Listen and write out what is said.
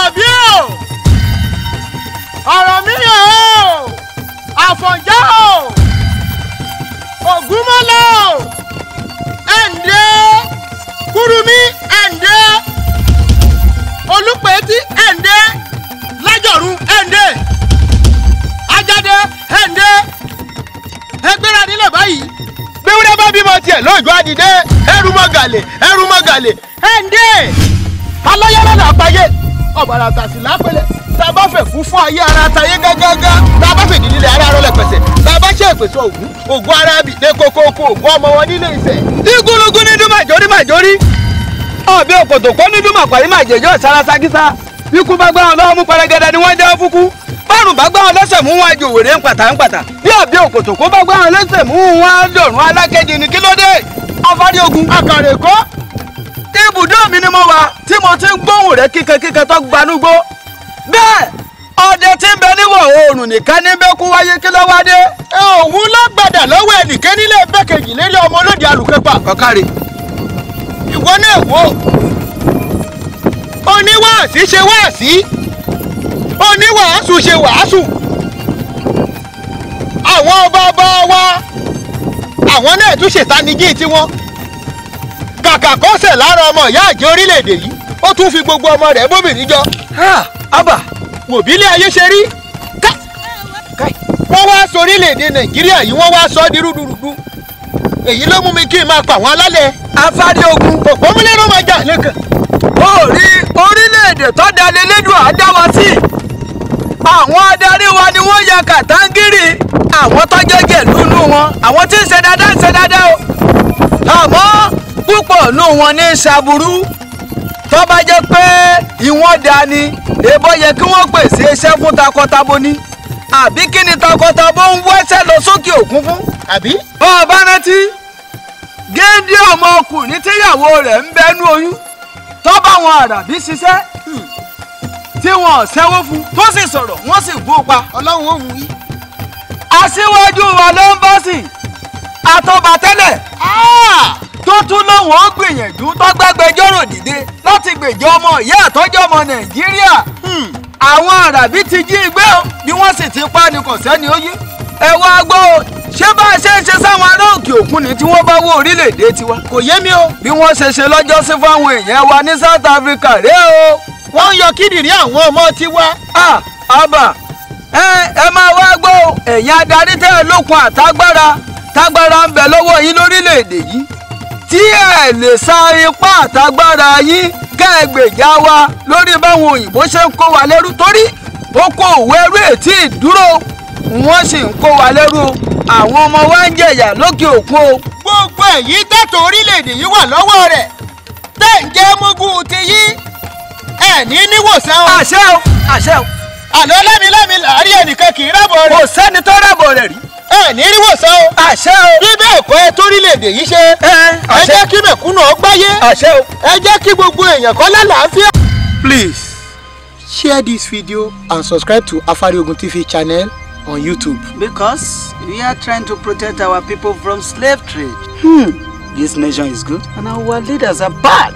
Àlàbí o Ọ̀rànmíyàn o Àfọ̀njá o Ògúnmọ́lá o ẹ̀ǹdẹ́ Kúrúmí ẹ̀ǹdẹ́ Olúpẹ̀tì ẹ̀ǹdẹ́ Lájọ̀run ẹ̀ǹdẹ́ Ajáde ẹ̀ǹdẹ́ ẹgbẹ́ra nílẹ̀ báyìí gbéwúrẹ́ bá bímọ tiẹ̀ lóòjọ́ àdìdé ẹrú mọ́gàlè ẹ̀ǹdẹ́ alọ́yẹ́lẹ́lẹ́ àpáyé ọ̀bàrà tàṣì lápẹ́lẹ́ tá a bá fẹ́ fún ayé ara tayé gágágá tá a bá fẹ́ ìdílé ara rọlẹ̀ pẹ̀sẹ̀ tá a bá ṣe ìpèsè ògùn ara bì ní kókókó ògùn ọmọ wọn nílé Ifẹ̀. igúnlógún ní dúmọ̀ àjórí ọ̀bí òkòtò kọ́ ní dúmọ̀ pàrí màjèjọ́ sára ságísá ikú bá gbá wọn lọ́wọ́ mú pẹrẹgẹdẹ ni wọ́n jẹ́ fúkú bárùn bá gbá wọn lẹ́sẹ̀ mú wọn ju òwèrè ń pàtà bí ọ̀bí òkòtò kó bá gbá wọn lẹ́sẹ̀ mú wọn dọ̀rùn alákejì ní kílódé afárí ogun àkàrèkọ́ ibùdó mi ni mo wà tí mo ti ń gbóhùn rẹ kíkẹ́kíkẹ́ tó gbanúgbó bẹ́ẹ̀ ọdẹ tí ń bẹ níwọ̀ oòrùn nìkan ní bẹ́kú wáyé kí ló wá dé. òun ló gbàdà lọ́wọ́ ẹnìkan nílé bẹ́kẹ̀jì lérí ọmọ olóde alùpẹ́pà. ọ̀kàrẹ̀. ìwọ náà wò oníwàásí ṣe wàásí oníwàásù ṣe wàásù àwọn bàbá wa àwọn náà tún ṣètanijí tiwọn kàkà kọ́sẹ̀ lára ọmọ ìyá àjẹ́ orílẹ̀-èdè yìí ó tún fi gbogbo ọmọ rẹ̀ bóbìnrin jọ. Abba wò bí ilé ayé ṣe rí wọ́n wá sọ orílẹ̀-èdè Nàìjíríà yìí wọ́n wá sọ ọ́ di rúdurùdu èyí ló mú mi kí n máa pa àwọn alálẹ̀. afárí ogun òpómúlérò máa jà lẹ́kàn. ó rí orílẹ̀-èdè tó dalẹ̀ lẹ́dùn àdáwọ̀ sí àwọn adarí wa ni wọ́n ya kàtàngírì àwọn tó jẹ́jẹ́ lúnú wọn àwọn tí ń ṣe dáadáa o àmọ́ púpọ̀ nù wọn ní ṣàbùrú tó bá jẹ́ pé ìwọ̀n dání èbó yẹ kí wọ́n pèsè iṣẹ́ fún takọtabo ni àbí kí ni takọtabo ń wẹ́sẹ̀ lọ sókè òkun fún. àbí. ọba rántí géńdé ọmọkùnrin tíyàwó rẹ̀ ń bẹnu oyún tó bá wọn àràbí ṣiṣẹ́ tí wọn ṣẹ́wó fún tó sì sọ̀rọ̀ wọ́n sì gbó pa. ọlọ́run ò wù í. aṣíwájú wa ló ń bọ́ sí àtọ́ba tẹ́lẹ̀ tó tún lóun ó gbìyànjú tó gbàgbẹjọ́rò dìde láti gbèjọ́ ọmọ ìyá àtọ́jọ́ ọmọ Nàìjíríà àwọn àràbí ti jí igbé o bí wọ́n sì ti pa ni kò sẹ́ni ó yí ẹ wá gbọ́ o ṣé bá a ṣe ń ṣe sáwọn ará òkè òkun ni tí wọ́n bá wó orílẹ̀-èdè tiwa kò yé mi o bí wọ́n ṣe ṣe lọ́jọ́ sí fáwọn èèyàn wa ní South Africa rèé o wọ́n ń yọ kíndìnrín àwọn ọmọ tiwa. Abba ẹ máa wá gbọ́ o ẹ̀yin adarí tẹ́ ẹ lókun àtágbára tágbára ń bẹ lọ́wọ́ yín lórílẹ̀-èdè yìí tí ẹ lè sa ipá àtagbára yín kẹ́ẹ̀gbèjà wa lórí báwọn òyìnbó ṣe ń kó wa lẹ́rú torí ó kó òwe ẹrú ètí ìdúró wọ́n sì ń kó wa lẹ́rú àwọn ọmọ wa ń jẹ̀yà lókè òkun o. gbogbo èyí tẹ̀tọ̀ orílẹ̀-èdè yìí wà lọ́wọ́ rẹ̀ tẹ̀ ń jẹ́ mugu ti yí ẹ̀ ní níwòsàn o. àṣẹ o àṣẹ o. àlọ́ lámilámi làárí ẹnìkan kì í rábọ̀ rẹ̀. kò sẹ́ni tó rábọ̀ rẹ̀ rí. ẹ ní níwòsàn o. àṣẹ o. bí bẹ́ẹ̀ kọ́ ẹ torílẹ̀-èdè yìí ṣe. ẹ jẹ́ kí mẹ̀kúnnù ó gbáyé. àṣẹ o. ẹ jẹ́ kí gbogbo èèyàn kó lálàáfíà. Please share this video and subscribe to Afari Ogun TV channel on YouTube. Because we are trying to protect our people from slave trade. This nation is good and our leaders are bad.